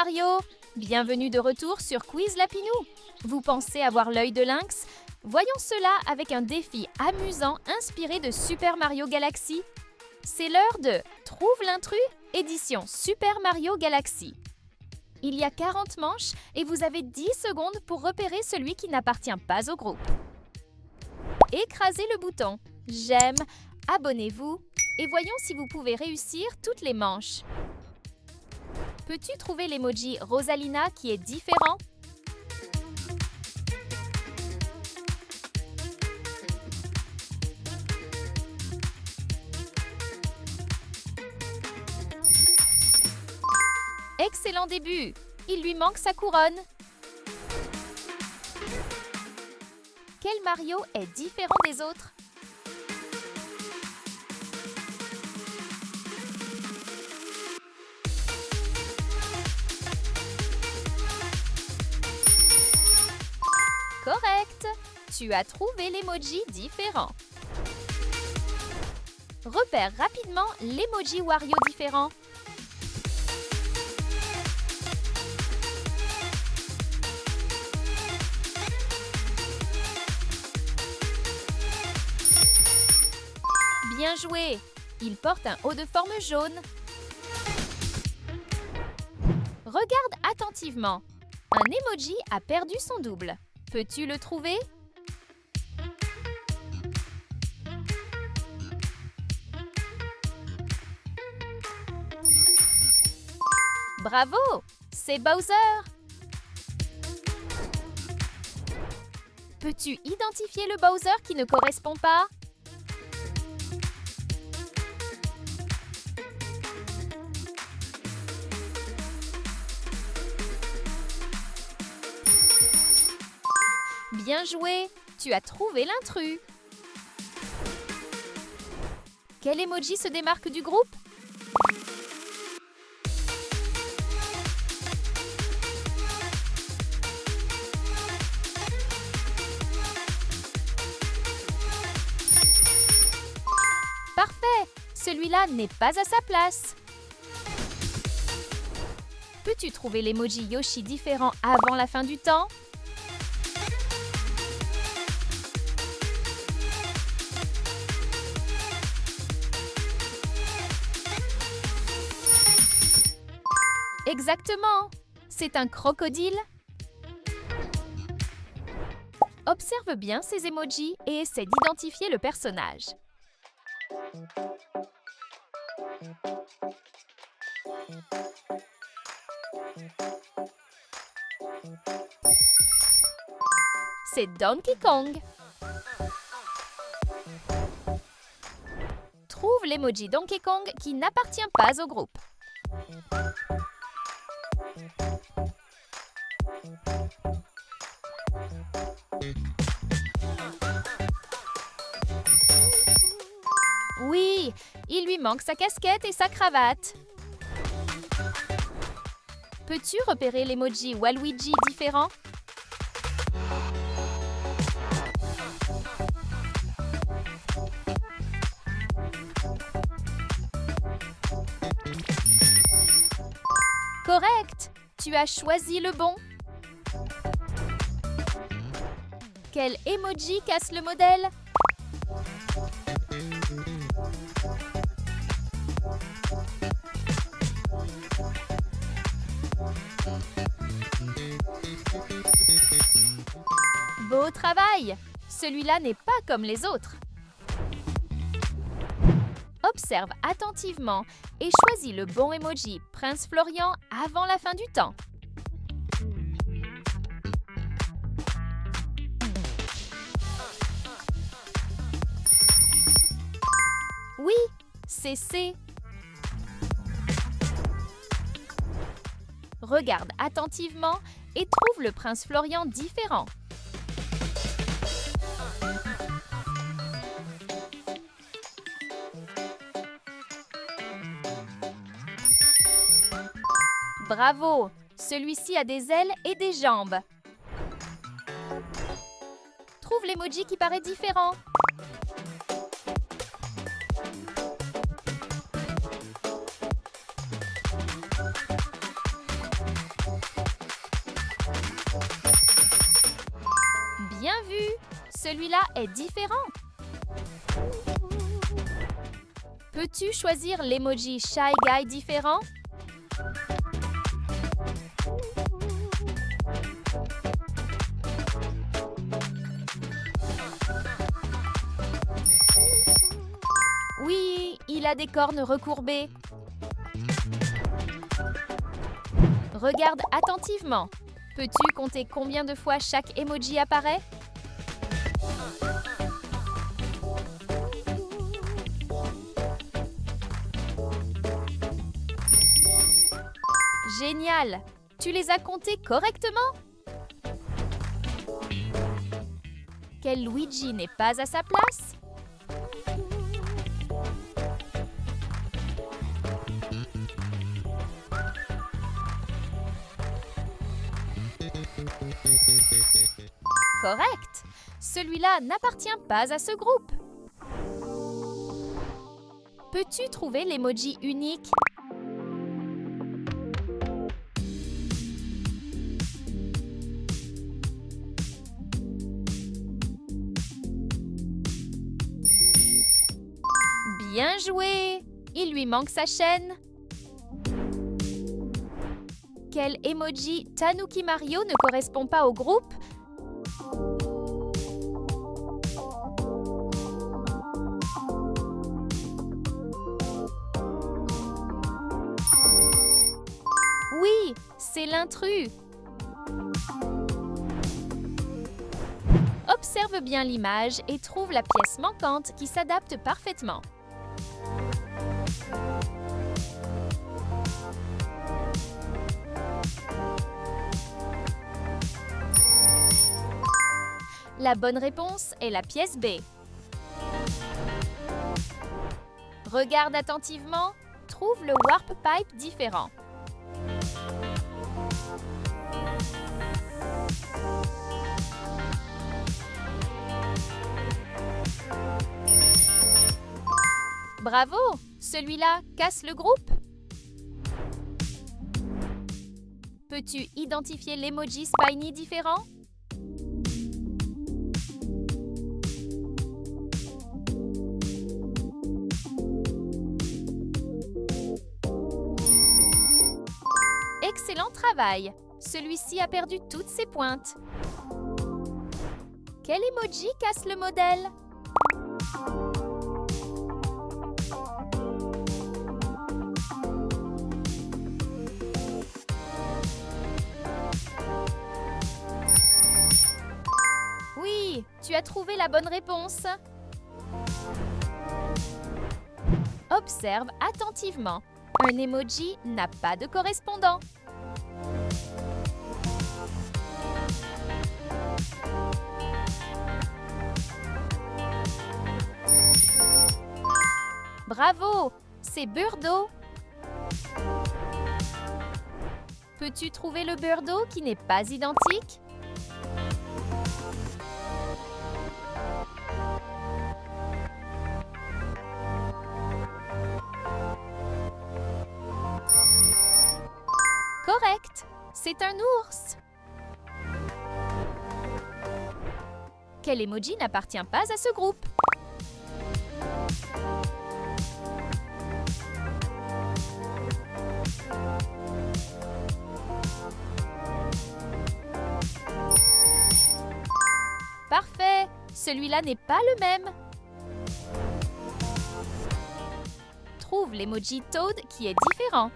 Mario! Bienvenue de retour sur Quiz Lapinou! Vous pensez avoir l'œil de lynx? Voyons cela avec un défi amusant inspiré de Super Mario Galaxy. C'est l'heure de Trouve l'intrus, édition Super Mario Galaxy. Il y a 40 manches et vous avez 10 secondes pour repérer celui qui n'appartient pas au groupe. Écrasez le bouton J'aime, abonnez-vous et voyons si vous pouvez réussir toutes les manches. Peux-tu trouver l'emoji Rosalina qui est différent? Excellent début! Il lui manque sa couronne. Quel Mario est différent des autres? Correct! Tu as trouvé l'emoji différent. Repère rapidement l'emoji Wario différent. Bien joué! Il porte un haut de forme jaune. Regarde attentivement. Un emoji a perdu son double. Peux-tu le trouver? Bravo! C'est Bowser! Peux-tu identifier le Bowser qui ne correspond pas? Bien joué! Tu as trouvé l'intrus! Quel emoji se démarque du groupe? Parfait! Celui-là n'est pas à sa place. Peux-tu trouver l'emoji Yoshi différent avant la fin du temps? Exactement! C'est un crocodile. Observe bien ces emojis et essaie d'identifier le personnage. C'est Donkey Kong. Trouve l'emoji Donkey Kong qui n'appartient pas au groupe. Oui, il lui manque sa casquette et sa cravate. Peux-tu repérer l'emoji Waluigi différent? Correct! Tu as choisi le bon. Quel emoji casse le modèle? Beau travail! Celui-là n'est pas comme les autres. Observe attentivement et choisis le bon emoji Prince Florian avant la fin du temps. Oui, c'est C. Regarde attentivement et trouve le Prince Florian différent. Bravo! Celui-ci a des ailes et des jambes. Trouve l'emoji qui paraît différent. Celui-là est différent. Peux-tu choisir l'emoji Shy Guy différent? Oui, il a des cornes recourbées. Regarde attentivement. Peux-tu compter combien de fois chaque emoji apparaît? Génial! Tu les as comptés correctement? Quel Luigi n'est pas à sa place? Correct! Celui-là n'appartient pas à ce groupe. Peux-tu trouver l'emoji unique? Bien joué! Il lui manque sa chaîne. Quel emoji Tanuki Mario ne correspond pas au groupe? Oui, c'est l'intrus. Observe bien l'image et trouve la pièce manquante qui s'adapte parfaitement. La bonne réponse est la pièce B. Regarde attentivement, trouve le warp pipe différent. Bravo! Celui-là casse le groupe. Peux-tu identifier l'emoji Spiny différent? Excellent travail! Celui-ci a perdu toutes ses pointes. Quel emoji casse le modèle? Oui, tu as trouvé la bonne réponse. Observe attentivement. Un emoji n'a pas de correspondant. Bravo! C'est Burdo. Peux-tu trouver le Burdo qui n'est pas identique? Correct! C'est un ours. Quel emoji n'appartient pas à ce groupe? Parfait! Celui-là n'est pas le même. Trouve l'emoji Toad qui est différent.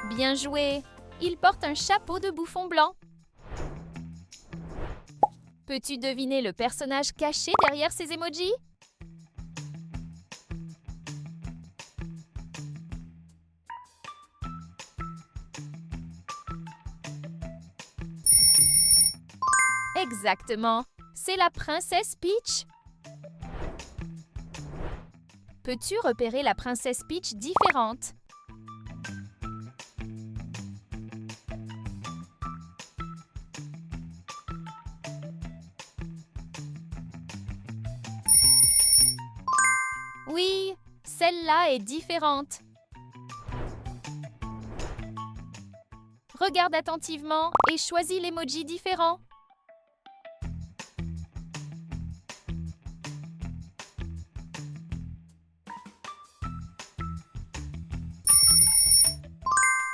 Bien joué! Il porte un chapeau de bouffon blanc. Peux-tu deviner le personnage caché derrière ces emojis? Exactement! C'est la princesse Peach. Peux-tu repérer la princesse Peach différente? Oui, Celle-là est différente. Regarde attentivement et choisis l'emoji différent.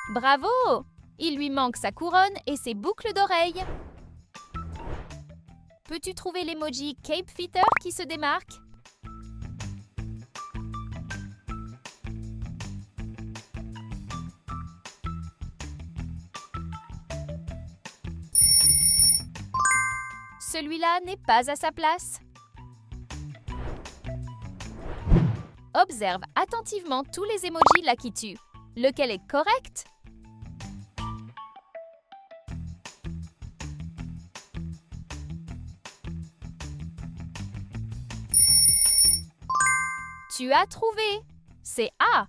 Bravo! Il lui manque sa couronne et ses boucles d'oreilles. Peux-tu trouver l'emoji Cape Feather qui se démarque? Celui-là n'est pas à sa place. Observe attentivement tous les emojis Lakitu. Lequel est correct? Tu as trouvé! C'est A.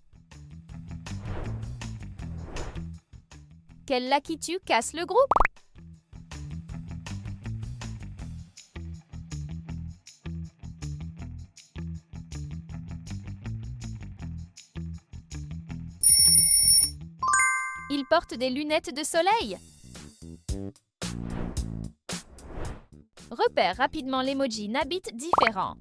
Quel Lakitu casse le groupe? Il porte des lunettes de soleil. Repère rapidement l'emoji Nabit différent.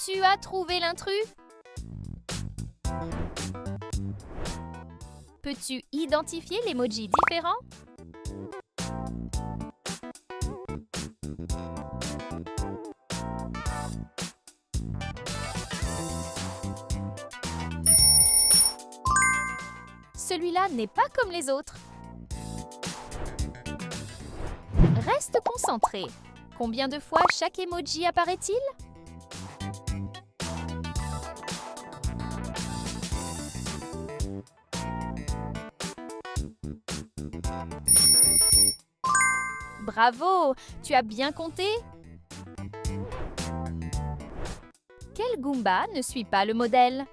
Tu as trouvé l'intrus? Peux-tu identifier l'emoji différent? Celui-là n'est pas comme les autres. Reste concentré. Combien de fois chaque emoji apparaît-il? Bravo! Tu as bien compté? Quel Goomba ne suit pas le modèle?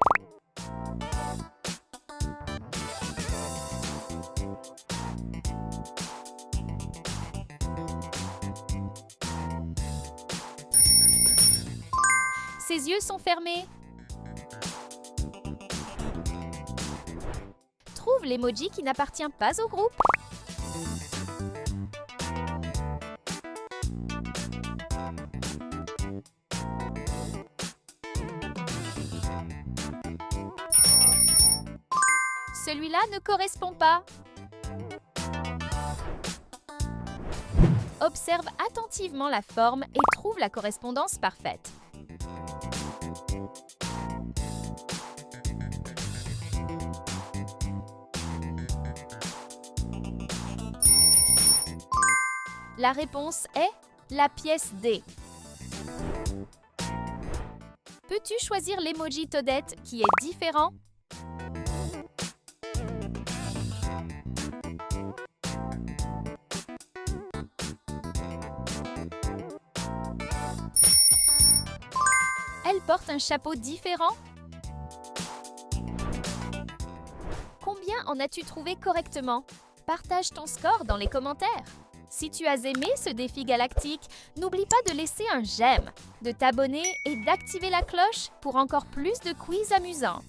Ses yeux sont fermés. Trouve l'emoji qui n'appartient pas au groupe. Celui-là ne correspond pas. Observe attentivement la forme et trouve la correspondance parfaite. La réponse est la pièce D. Peux-tu choisir l'emoji Toadette qui est différent? Elle porte un chapeau différent. Combien en as-tu trouvé correctement? Partage ton score dans les commentaires. Si tu as aimé ce défi galactique, n'oublie pas de laisser un j'aime, de t'abonner et d'activer la cloche pour encore plus de quiz amusants.